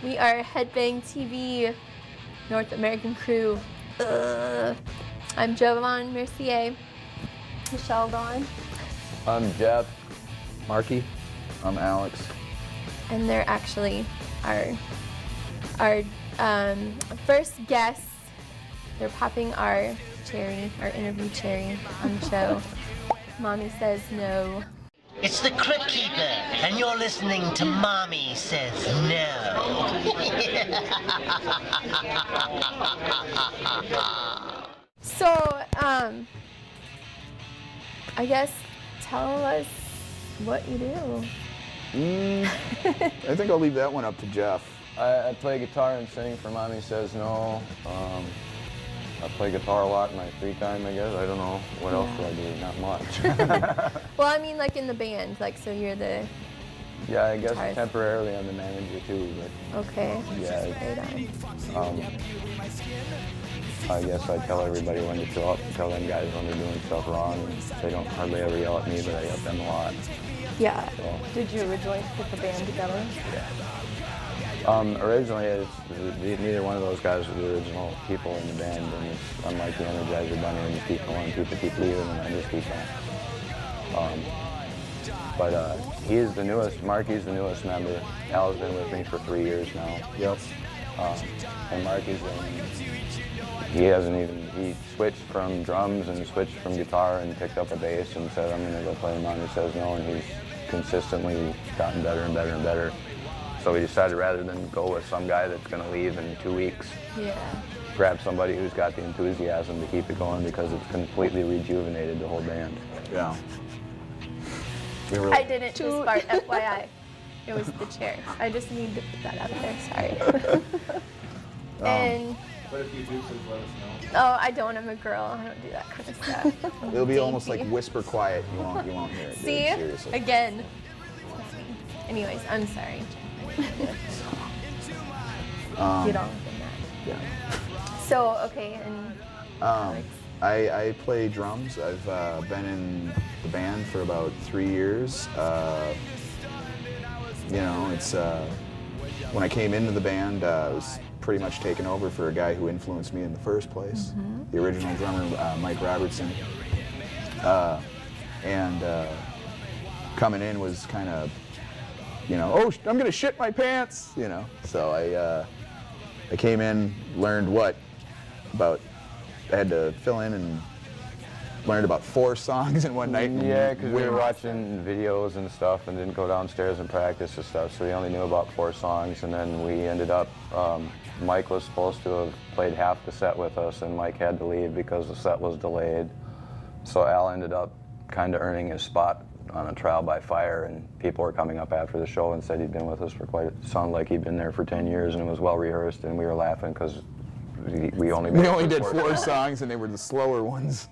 We are Headbang TV, North American crew. I'm Jovan Mercier. Michelle Dawn. I'm Jeff. Marky. I'm Alex. And they're actually our first guests. They're popping our cherry, our interview cherry on the show. Mommy Sez No. It's the Crypt Keeper, and you're listening to Mommy Sez No. So, I guess tell us what you do. I think I'll leave that one up to Jeff. I play guitar and sing for Mommy Sez No. I play guitar a lot in my free time, I guess. I don't know. What else do I do? Not much. Well, I mean, like in the band, like, so you're the... Yeah, I guess guitarist. temporarily I'm the manager too, but... Okay. Yeah. Right on. I guess I tell everybody when to show up, tell them guys when they're doing stuff wrong, and they don't hardly ever yell at me, but I yell at them a lot. Yeah. So. Did you originally put the band together? Yeah. Originally, neither one of those guys were the original people in the band, and I'm like the Energizer Bunny, and just keep going, people keep leaving, and I just keep on. But he's the newest, Marky's the newest member. Al's been with me for 3 years now. Yep. And Marky's he switched from drums and switched from guitar and picked up a bass and said, I'm going to go play Mommy Sez No, and he's consistently gotten better and better and better. So we decided rather than go with some guy that's going to leave in 2 weeks, grab somebody who's got the enthusiasm to keep it going, because it's completely rejuvenated the whole band. Yeah. I didn't just fart, FYI. It was the chair. I just need to put that out there, sorry. And... But if you do, please let us know. Oh, I don't. I'm a girl. I don't do that kind of stuff. It'll be almost like whisper quiet. You won't hear it. See? Dude, seriously. Again. Anyways, I'm sorry. Get on with that. Yeah. So, okay, and Alex? I play drums. I've been in the band for about 3 years. You know, it's when I came into the band, I was pretty much taken over for a guy who influenced me in the first place, the original drummer, Mike Robertson. And coming in was kind of, you know, oh, I'm gonna shit my pants, you know. So I came in, learned I had to fill in and learned about 4 songs in one night. Yeah, because we were watching videos and stuff and didn't go downstairs and practice and stuff, so we only knew about 4 songs, and then we ended up, Mike was supposed to have played half the set with us, and Mike had to leave because the set was delayed. So Al ended up kind of earning his spot on a trial by fire, and people were coming up after the show and said he'd been with us for it sounded like he'd been there for 10 years, and it was well rehearsed, and we were laughing because we only did 4 songs, and they were the slower ones.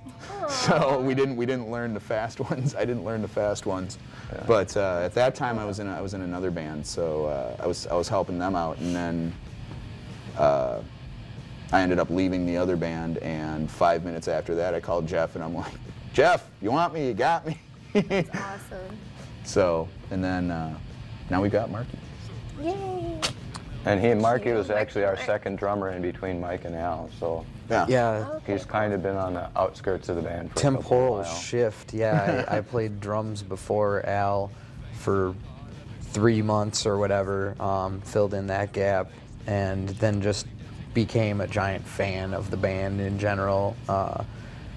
So we didn't learn the fast ones. I didn't learn the fast ones. Yeah. But at that time I was in another band, so I was helping them out, and then I ended up leaving the other band, and 5 minutes after that I called Jeff and I'm like, Jeff, you want me? You got me. That's awesome. So, and then now we got Marky. Yay! And Marky was actually our second drummer in between Mike and Al, so Yeah. He's kind of been on the outskirts of the band for Temporal a while. shift, yeah. I played drums before Al for 3 months or whatever, filled in that gap, and then just became a giant fan of the band in general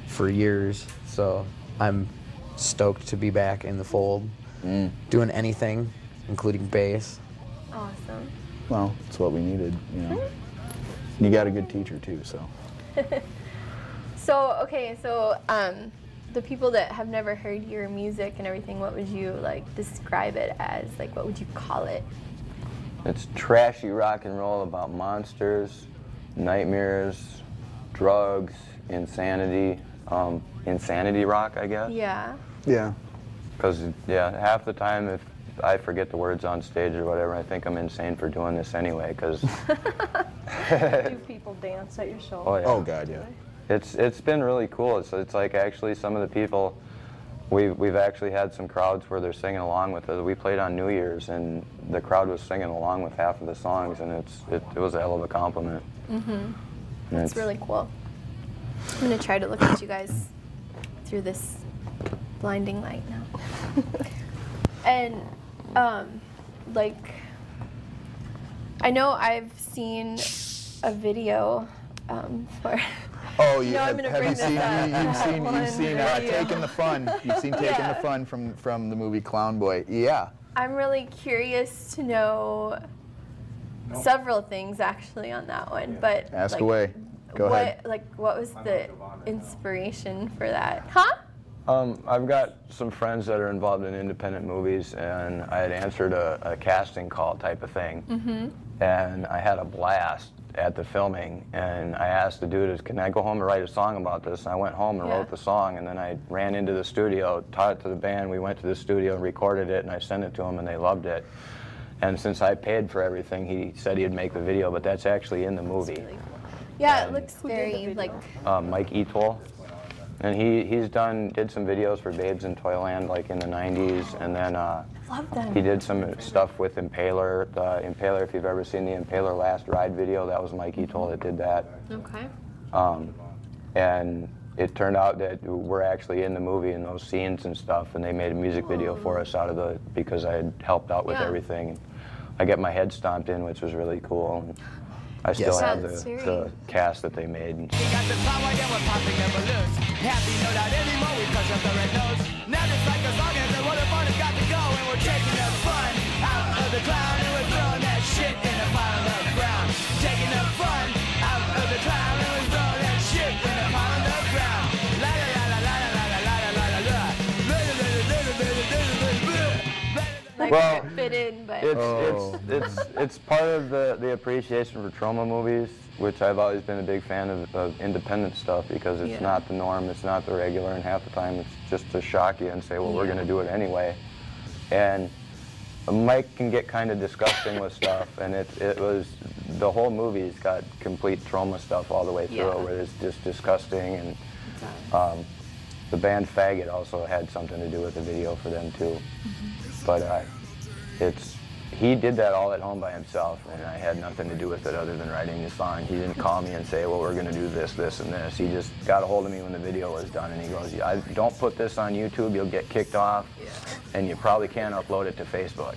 for years. So I'm stoked to be back in the fold, doing anything, including bass. Awesome. Well, it's what we needed, you know. You got a good teacher too, so. So, okay, so the people that have never heard your music and everything, what would you like describe it as? Like, what would you call it? It's trashy rock and roll about monsters, nightmares, drugs, insanity, insanity rock, I guess. Yeah. Yeah. Because, yeah, half the time if I forget the words on stage or whatever, I think I'm insane for doing this anyway, because... Do people dance at your show? Oh, yeah. Oh, God, yeah. It's been really cool. It's like actually some of the people We've actually had some crowds where they're singing along with it. We played on New Year's, and the crowd was singing along with half of the songs, and it was a hell of a compliment. That's really cool. I'm gonna try to look at you guys through this blinding light now. And like, I know I've seen a video for. Oh, No, I'm gonna bring you this seen? up. You've seen Taking the Fun. You've seen Taking Yeah. the Fun from the movie Clown Boy. Yeah. I'm really curious to know several things actually on that one, but Ask like, away. Go ahead. What was the inspiration for that? Huh? I've got some friends that are involved in independent movies, and I had answered a casting call type of thing, and I had a blast at the filming, and I asked the dude, can I go home and write a song about this? And I went home and wrote the song, and then I ran into the studio, taught it to the band, we went to the studio and recorded it, and I sent it to them, and they loved it. And since I paid for everything, he said he'd make the video, but that's actually in the movie. Really cool. Yeah, it looks very like. Mike Etol. And did some videos for Babes in Toyland like in the 90s, and then Love them. he did some stuff with Impaler. The Impaler, if you've ever seen the Impaler Last Ride video, that was Mike Etol that did that. Okay. And it turned out that we're actually in the movie in those scenes and stuff, and they made a music video for us because I had helped out with everything. I get my head stomped in, which was really cool. And I still have the cast that they made. We got the power, yeah, we're popping the balloons. Happy no doubt anymore, we crush up the red nose. Now just like a song and the what fun has got to go, and we're taking the fun out of the clown, and we're throwing that shit in the pile of the ground. Taking the fun out of the clown, and we're throwing that shit in the pile of the ground. La la la la la la la la la la la la. Like fit in, but It's part of the appreciation for trauma movies, which I've always been a big fan of independent stuff, because it's not the norm, it's not the regular, and half the time it's just to shock you and say, well, we're going to do it anyway. And Mike can get kind of disgusting with stuff, and the whole movie's got complete trauma stuff all the way through it, where it's just disgusting. And the band Faggot also had something to do with the video for them too. But he did that all at home by himself, and I had nothing to do with it other than writing the song. He didn't call me and say, well, we're going to do this, this, and this. He just got a hold of me when the video was done, and he goes, don't put this on YouTube, you'll get kicked off, and you probably can't upload it to Facebook.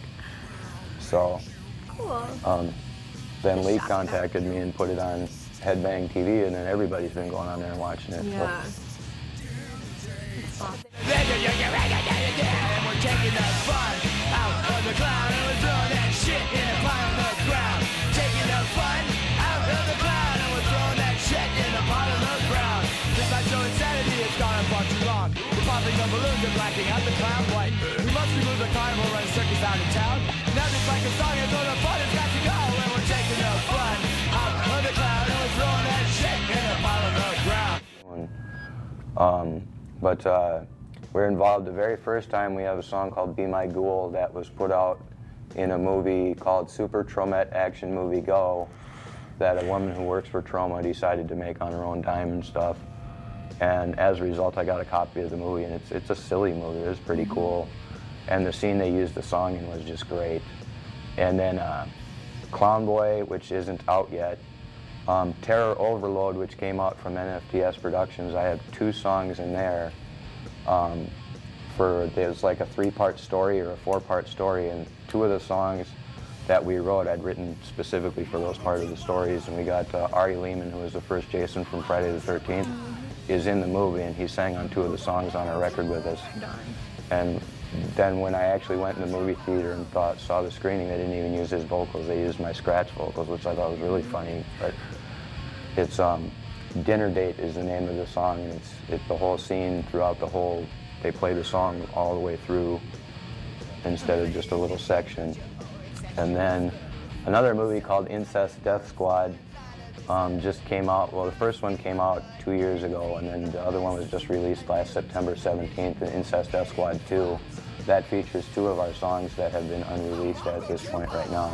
So then Lee contacted me and put it on Headbang TV, and then everybody's been going on there and watching it. yeah. And we're taking the fun out of the clown, and we're throwing that shit in the pile of the ground. Taking the fun out of the clown, and we're throwing that shit in the pile of the ground. This life show insanity has gone on far too long. We're popping the balloons and blacking out the clown white. We must remove the carnival, run a circus out of town. Now just like a song, and so the fun has got to go, and we're taking the fun out of the clown, and we're throwing that shit in the pile of the ground. But we're involved the very first time. We have a song called Be My Ghoul that was put out in a movie called Super Traumette Action Movie Go, that a woman who works for Trauma decided to make on her own dime and stuff. And as a result, I got a copy of the movie, and it's a silly movie. It was pretty cool. And the scene they used the song in was just great. And then Clown Boy, which isn't out yet, Terror Overload, which came out from NFTS Productions. I have 2 songs in there. There's like a 3-part story or a 4-part story, and 2 of the songs that we wrote I'd written specifically for those part of the stories. And we got Ari Lehman, who was the first Jason from Friday the 13th, is in the movie, and he sang on 2 of the songs on our record with us. And then when I actually went in the movie theater and saw the screening, they didn't even use his vocals. They used my scratch vocals, which I thought was really funny. But it's Dinner Date is the name of the song, and it's the whole scene throughout the whole. They play the song all the way through instead of just a little section. And then another movie called Incest Death Squad just came out. Well, the first one came out 2 years ago, and then the other one was just released last September 17th, Incest Death Squad 2. That features 2 of our songs that have been unreleased at this point right now.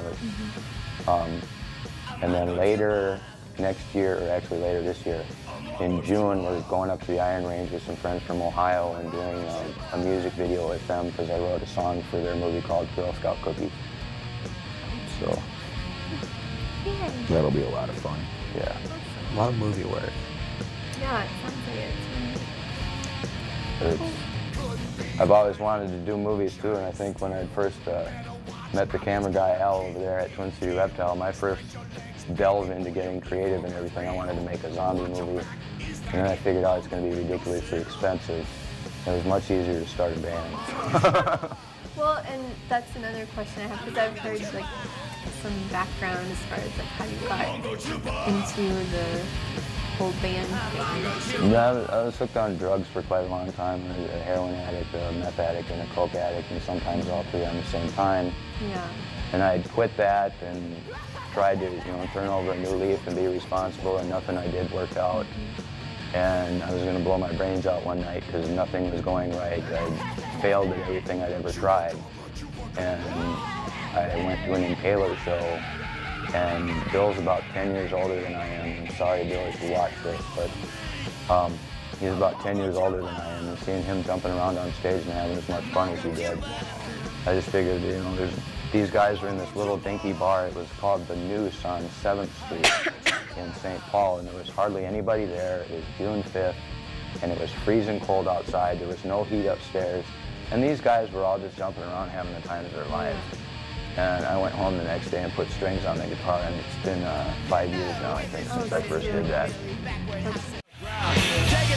And then later next year, or actually later this year, in June was going up to the Iron Range with some friends from Ohio and doing a music video with them because I wrote a song for their movie called Girl Scout Cookies. So that'll be a lot of fun. Yeah. A lot of movie work. Yeah, it sounds like it. I've always wanted to do movies too, and I think when I first met the camera guy Al over there at Twin City Reptile, my first delve into getting creative and everything, I wanted to make a zombie movie. And then I figured out it's going to be ridiculously expensive. It was much easier to start a band. Well, and that's another question I have, because I've heard like some background as far as like how you got into the whole band thing. Yeah, I was hooked on drugs for quite a long time. I was a heroin addict, a meth addict, and a coke addict, and sometimes all three on the same time. Yeah. And I quit that and tried to, turn over a new leaf and be responsible, and nothing I did worked out. And I was going to blow my brains out one night because nothing was going right. I failed at everything I'd ever tried. And I went to an Impaler show, and Bill's about 10 years older than I am. I'm sorry, Bill, if you watch this, but he's about 10 years older than I am. And seeing him jumping around on stage and having as much fun as he did, I just figured, these guys were in this little dinky bar. It was called The Noose on 7th Street in St. Paul, and there was hardly anybody there. It was June 5th, and it was freezing cold outside. There was no heat upstairs, and these guys were all just jumping around having the time of their lives. And I went home the next day and put strings on the guitar, and it's been 5 years now, I think, since I first did that. Taking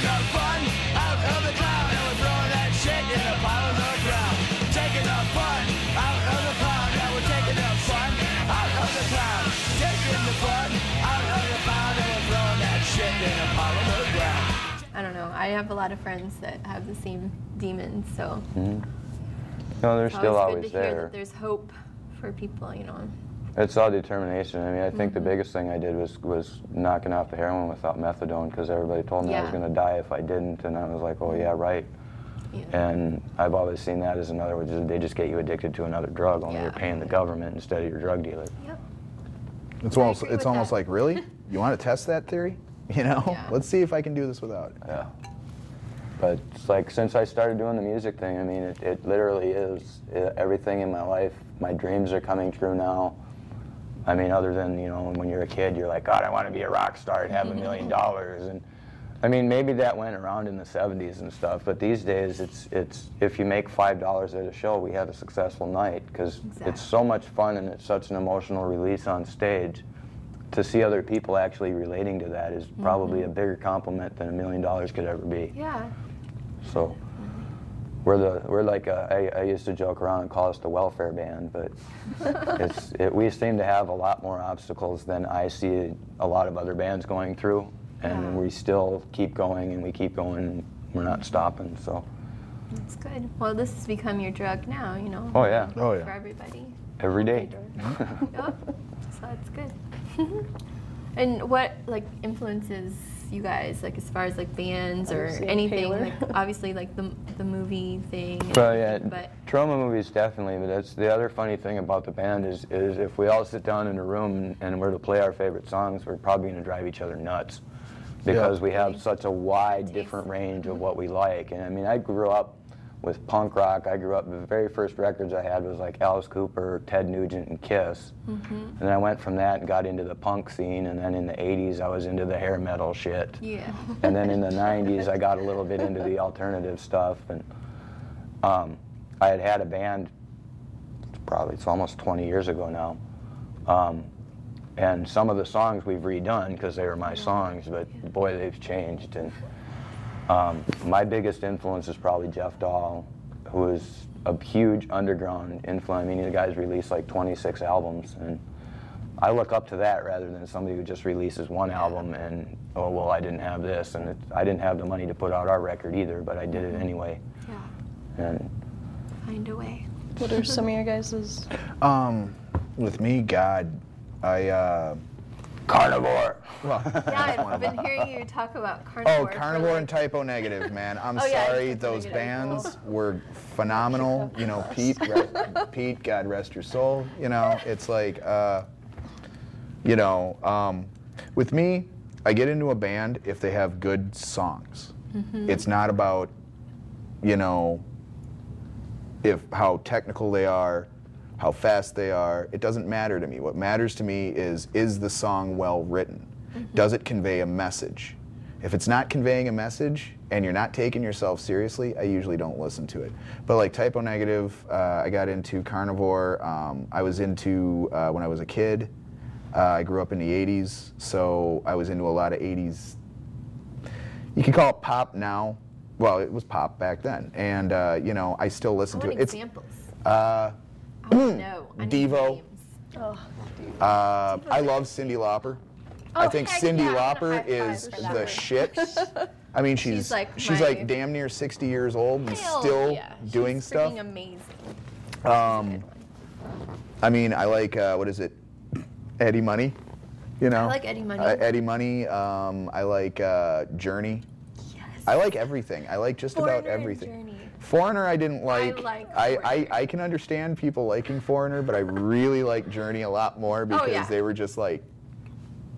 the fun out of the cloud, and we're throwing that shit in a pile of the ground. Taking the fun out of the cloud, and we're taking the fun out of the cloud. Taking the fun out of the cloud, and we're throwing that shit in a pile of the ground. I don't know. I have a lot of friends that have the same demons, so. No, they're still always good to hear there. that there's hope for people, It's all determination. I mean, I think the biggest thing I did was knocking off the heroin without methadone, because everybody told me I was going to die if I didn't, and I was like, oh yeah, right. Yeah. And I've always seen that as another, they just get you addicted to another drug, only you're paying the government instead of your drug dealer. Yep. It's almost like, really? You want to test that theory? Let's see if I can do this without it. Yeah. But it's like, since I started doing the music thing, I mean, it literally is everything in my life. My dreams are coming true now. I mean, other than, when you're a kid, you're like, God, I want to be a rock star and have $1 million. And I mean, maybe that went around in the 70s and stuff, but these days, it's if you make $5 at a show, we have a successful night, because it's so much fun and it's such an emotional release on stage. To see other people actually relating to that is probably a bigger compliment than $1 million could ever be. Yeah. So we're like I used to joke around and call us the welfare band, but we seem to have a lot more obstacles than I see a lot of other bands going through, and we still keep going and we keep going and we're not stopping. So that's good. Well, this has become your drug now, Oh yeah. Oh yeah. For everybody. Every day. Yep. So that's good. And what influences you guys, as far as bands or anything? Obviously the movie thing. Well, yeah, but trauma movies definitely. But that's the other funny thing about the band is if we all sit down in a room and we're to play our favorite songs, we're probably going to drive each other nuts, because we have such a wide, different range of what we like. And I mean, I grew up with punk rock. I grew up, the very first records I had was like Alice Cooper, Ted Nugent, and Kiss. And I went from that and got into the punk scene, and then in the 80s I was into the hair metal shit. Yeah. And then in the 90s I got a little bit into the alternative stuff, and I had a band, it's almost 20 years ago now. And some of the songs we've redone because they were my songs, but boy, they've changed. And my biggest influence is probably Jeff Dahl, who is a huge underground influence. I mean, the guy's released like 26 albums, and I look up to that rather than somebody who just releases one album and, oh, well, I didn't have this, and I didn't have the money to put out our record either, but I did it anyway. Yeah. And find a way. What are some of your guys's? With me, God, Carnivore. Well, yeah, I've been hearing you talk about Carnivore. Oh, Carnivore and Typo Negative, man. I'm sorry, those bands were phenomenal. Pete, God rest your soul. It's like, with me, I get into a band if they have good songs. It's not about, you know, how technical they are, how fast they are. It doesn't matter to me. What matters to me is the song well written? Does it convey a message? If it's not conveying a message and you're not taking yourself seriously, I usually don't listen to it. But like Typo Negative, I got into Carnivore. I was into, when I was a kid, I grew up in the 80s, so I was into a lot of 80s. You can call it pop now. Well, it was pop back then. And, you know, I still listen to it. Examples. I want to know. I need Devo. names. Oh, I love Cyndi Lauper. I think heck Cyndi yeah, Lauper I'm gonna is high five for the that. shit. I mean, she's like damn near 60 years old and Hell still yeah. doing She's stuff. freaking amazing. I mean, I like what is it, Eddie Money, you know? I like Eddie Money. Eddie Money. I like Journey. Yes. I like everything. I like just about Foreigner and everything. Journey. Foreigner, I didn't like. like I can understand people liking Foreigner, but I really like Journey a lot more because yeah. they were just like,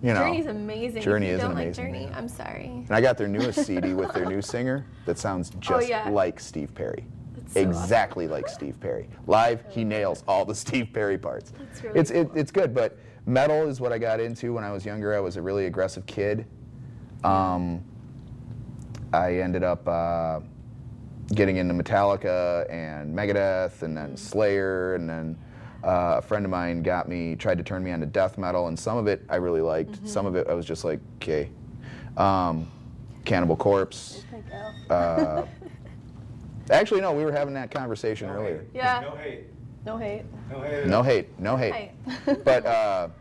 you know. Journey's amazing. Journey if you is an don't like amazing Journey, band. I'm sorry. And I got their newest CD with their new singer that sounds just yeah. like Steve Perry. That's so Exactly like Steve Perry. Live, he nails all the Steve Perry parts. That's really It's good, but metal is what I got into when I was younger. I was a really aggressive kid. I ended up getting into Metallica and Megadeth and then Slayer, and then a friend of mine tried to turn me on to death metal, and some of it I really liked. Some of it I was just like, okay. Cannibal Corpse. Actually, no, we were having that conversation earlier. Yeah. No hate. no hate. No hate. No hate, no hate. Hey. But,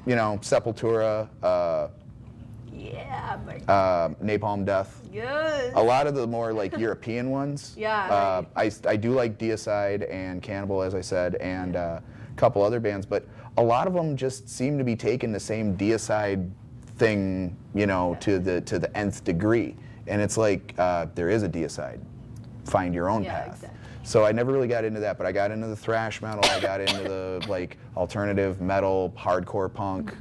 you know, Sepultura, Yeah, my Napalm Death. good. A lot of the more like European ones. Yeah, I do like Deicide and Cannibal, as I said, and a couple other bands, but a lot of them just seem to be taking the same Deicide thing, you know, to the nth degree. And it's like there is a Deicide. Find your own path. Exactly. So I never really got into that, but I got into the thrash metal. I got into the like alternative metal, hardcore punk,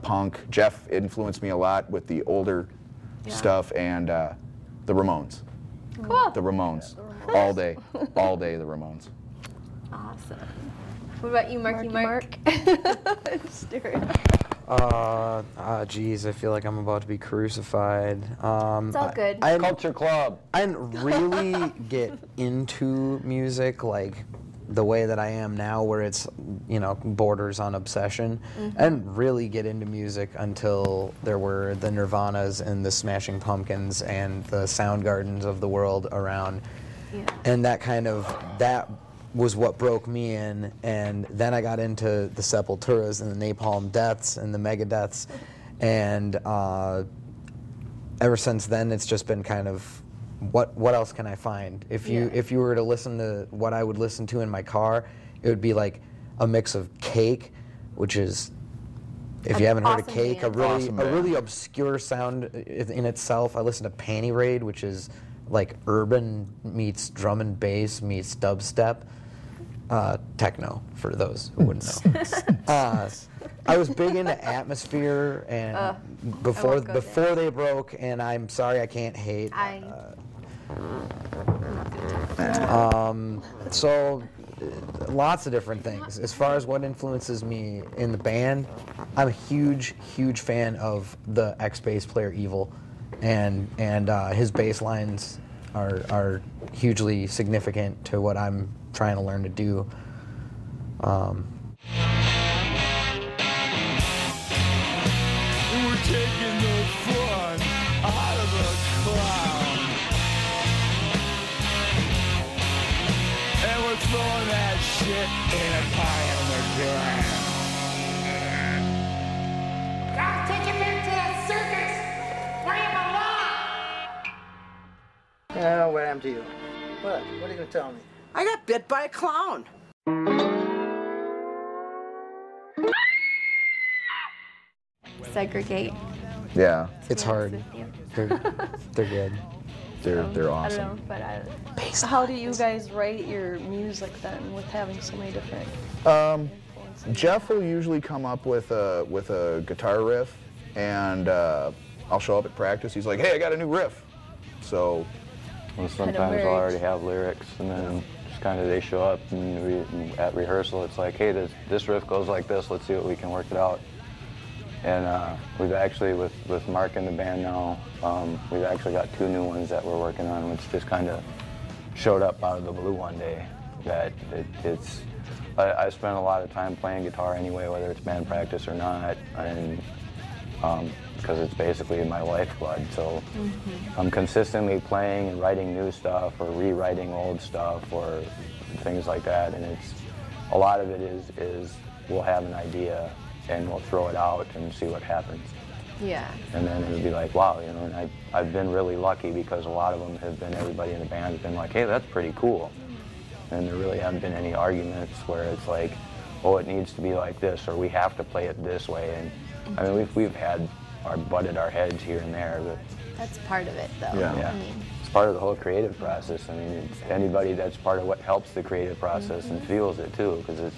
punk. Jeff influenced me a lot with the older stuff, and the Ramones. Cool. The Ramones. All day the Ramones. Awesome. What about you, Marky Mark? Geez, I feel like I'm about to be crucified. It's all good. Culture Club. I didn't really get into music like the way that I am now, where it's, you know, borders on obsession. I didn't really get into music until there were the Nirvanas and the Smashing Pumpkins and the Soundgardens of the world around. Yeah. And that was what broke me in, and then I got into the Sepulturas and the Napalm Deaths and the Megadeths, and ever since then it's just been kind of what else can I find? If you were to listen to what I would listen to in my car, it would be like a mix of Cake, which is, if you haven't heard of awesome Cake, band. a really obscure sound in itself. I listen to Panty Raid, which is like urban meets drum and bass meets dubstep. Techno, for those who wouldn't know. I was big into Atmosphere, and before they broke, and I'm sorry I can't hate. So lots of different things. As far as what influences me in the band, I'm a huge fan of the ex-bass player Evil, and his bass lines are hugely significant to what I'm trying to learn to do. We're taking the fun out of the clown, and we're throwing that shit in a pile on the ground. Gotta take him into the circus! Bring him along! Oh, what happened to you? What? What are you gonna tell me? I got bit by a clown. Segregate. Yeah, It's hard. They're good. they're I awesome. don't know, but how do you guys write your music then, with having so many different influences? Jeff will usually come up with a guitar riff, and I'll show up at practice. He's like, hey, I got a new riff. So well, sometimes I'll already have lyrics, and then just kind of they show up, and at rehearsal it's like, hey, this riff goes like this, let's see what we can work it out. And we've actually, with Mark in the band now, we've actually got 2 new ones that we're working on, which just kind of showed up out of the blue one day. That I spend a lot of time playing guitar anyway, whether it's band practice or not, and because it's basically my lifeblood. So I'm consistently playing and writing new stuff or rewriting old stuff or things like that. And a lot of it is we'll have an idea and we'll throw it out and see what happens. Yeah. And then it'll be like, wow, you know, and I've been really lucky because a lot of them have been, everybody in the band has been like, hey, that's pretty cool. And there really haven't been any arguments where it's like, oh, it needs to be like this, or we have to play it this way. And I mean, we've had butted our heads here and there, but that's part of it, though. Yeah. I mean, it's part of the whole creative process. I mean, it's anybody that's part of what helps the creative process and feels it too, because it's.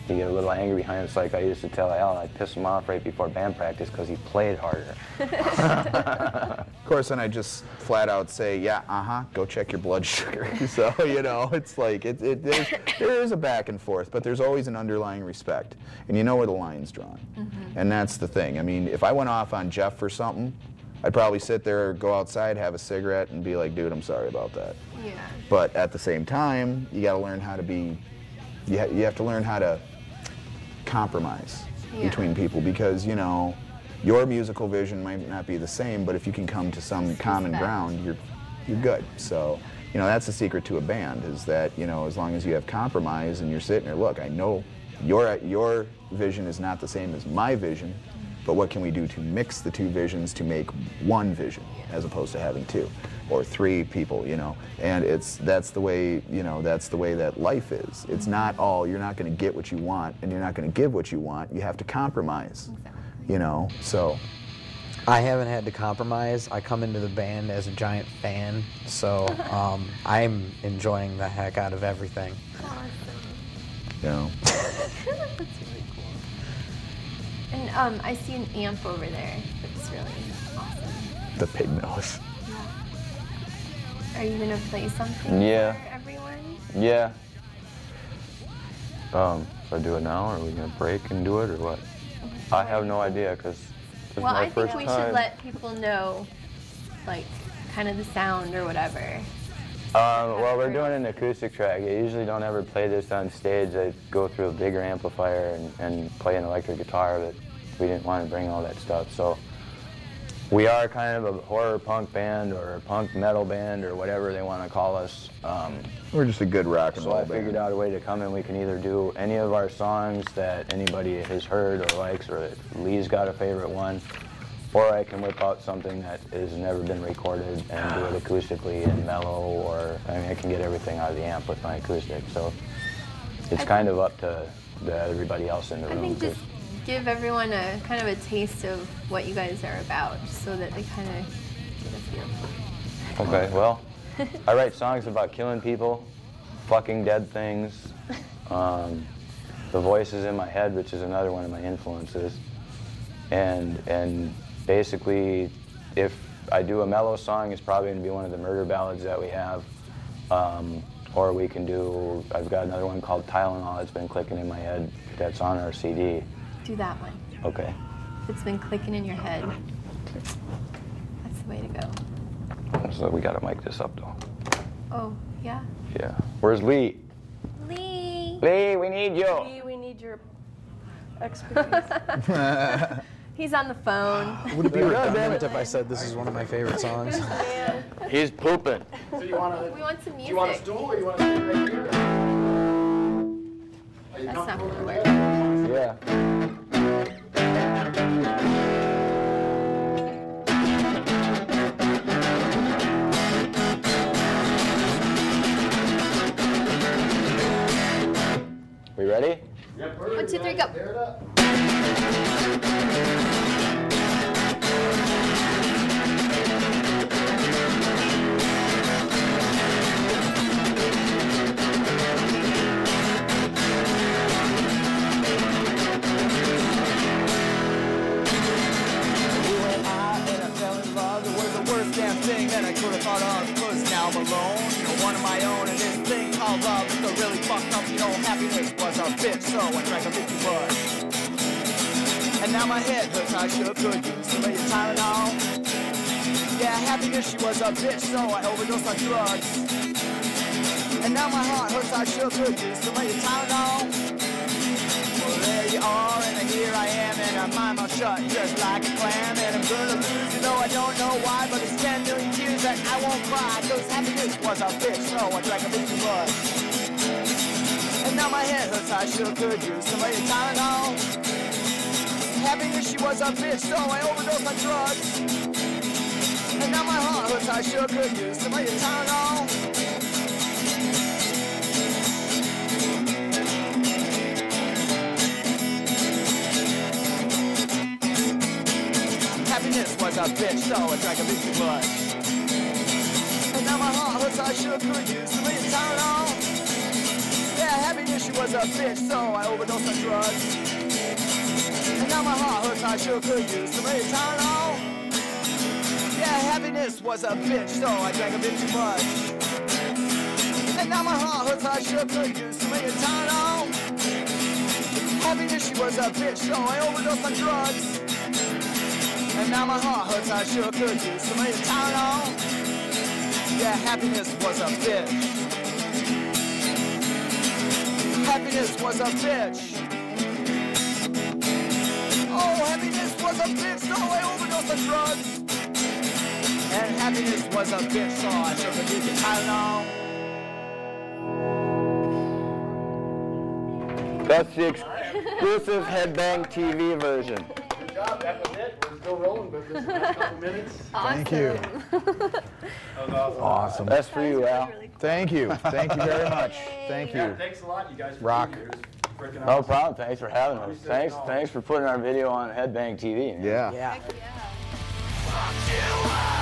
You get a little angry behind it. It's like I used to tell Al, I'd piss him off right before band practice because he played harder. Of course, then I just flat out say, yeah, go check your blood sugar. So, you know, it's like, there is a back and forth, but there's always an underlying respect. And you know where the line's drawn. And that's the thing. I mean, if I went off on Jeff for something, I'd probably sit there, go outside, have a cigarette, and be like, dude, I'm sorry about that. Yeah. But at the same time, you got to learn how to be, you have to learn how to compromise between people, because, you know, your musical vision might not be the same, but if you can come to some common ground, you're good. So, you know, that's the secret to a band, is that, you know, as long as you have compromise and you're sitting there, look, I know your vision is not the same as my vision, but what can we do to mix the 2 visions to make one vision, as opposed to having 2 or 3 people, you know? And that's the way, you know, that's the way that life is. It's not all, you're not going to get what you want, and you're not going to give what you want. You have to compromise, you know, so. I haven't had to compromise. I come into the band as a giant fan, so I'm enjoying the heck out of everything. Awesome. You know. That's really cool. And I see an amp over there. That's really awesome. The pig nose. Are you gonna play something Yeah. for everyone? Yeah. Should I do it now, or are we gonna break and do it, or what? I have no idea, because this is Well, my I first think we time. should let people know, like, kind of the sound or whatever. Well, we're doing an acoustic track. I usually don't ever play this on stage. I go through a bigger amplifier and play an electric guitar, but we didn't want to bring all that stuff. So we are kind of a horror punk band or a punk metal band or whatever they want to call us. We're just a good rock and roll So I band. figured out a way to come in. We can either do any of our songs that anybody has heard or likes, or that Lee's got a favorite one, or I can whip out something that has never been recorded and do it acoustically and mellow, or I mean, I can get everything out of the amp with my acoustic. So it's kind of up to everybody else in the room. I think just give everyone a kind of a taste of what you guys are about, just so that they kind of get a feel. Okay, well, I write songs about killing people, fucking dead things, the voices in my head, which is another one of my influences, and basically, if I do a mellow song, it's probably going to be one of the murder ballads that we have, or we can do, I've got another one called Tylenol that's been clicking in my head that's on our CD. Do that one. Okay. If it's been clicking in your head, that's the way to go. So we got to mic this up, though. Oh, yeah? Yeah. Where's Lee? Lee! Lee, we need you! Lee, we need your expertise. He's on the phone. Would it be redundant if I said this is one of my favorite songs? Man. He's pooping. So you want to? We want some music. Do you want a stool or you want to sit right here? Are you That's not comfortable? going to work. Yeah. We ready? Yep. 1, 2, 3, go. Tear it up. out of, cause now I'm alone, you know, one of my own, and this thing called love is a really fucked up, you know, happiness was a bitch, so I drank a bit too much. And now my head hurts, I sure could use some of your Tylenol. Yeah, happiness, she was a bitch, so I overdosed on drugs. And now my heart hurts, I sure could use some of your Tylenol. Well, there you are, and here I am, and I mind my shut just like a clam. And I'm gonna lose, you know, I don't know why, but it's 10 million tears that I won't cry. Cause happiness was a bitch, so I drank a bit too much. And now my head hurts, I sure could use some of your Tylenol. Happiness, she was a bitch, so I overdosed on drugs. And now my heart hurts, I sure could use some of your Tylenol. Happiness was a bitch, so I drank a bit too much. And now my heart hurts, I sure could use some of your Tylenol. Yeah, happiness, she was a bitch, so I overdosed on drugs. And now my heart hurts, I sure could use some of your Tylenol. Yeah, happiness was a bitch, so I drank a bit too much. And now my heart hurts, I sure could use some of your Tylenol. Happiness, she was a bitch, so I overdosed on drugs. And now my heart hurts, I sure could use some of your Tylenol. Yeah, happiness was a bitch. Happiness was a bitch. Oh, happiness was a bitch, so I overdosed on drugs. And happiness was a bitch, so I sure could use the Tylenol. That's the exclusive Headbang TV version. Good job, that was it. We're still rolling, but this is a couple minutes. Awesome. Thank you. That was awesome. Awesome. That's for you, Al. Thank you. Thank you very much. Thank Yeah, you. thanks a lot, you guys, for Rock. being here. It was freaking No awesome. problem. Thanks for having us. Thanks for putting our video on Headbang TV. Yeah. Yeah. Fuck you up.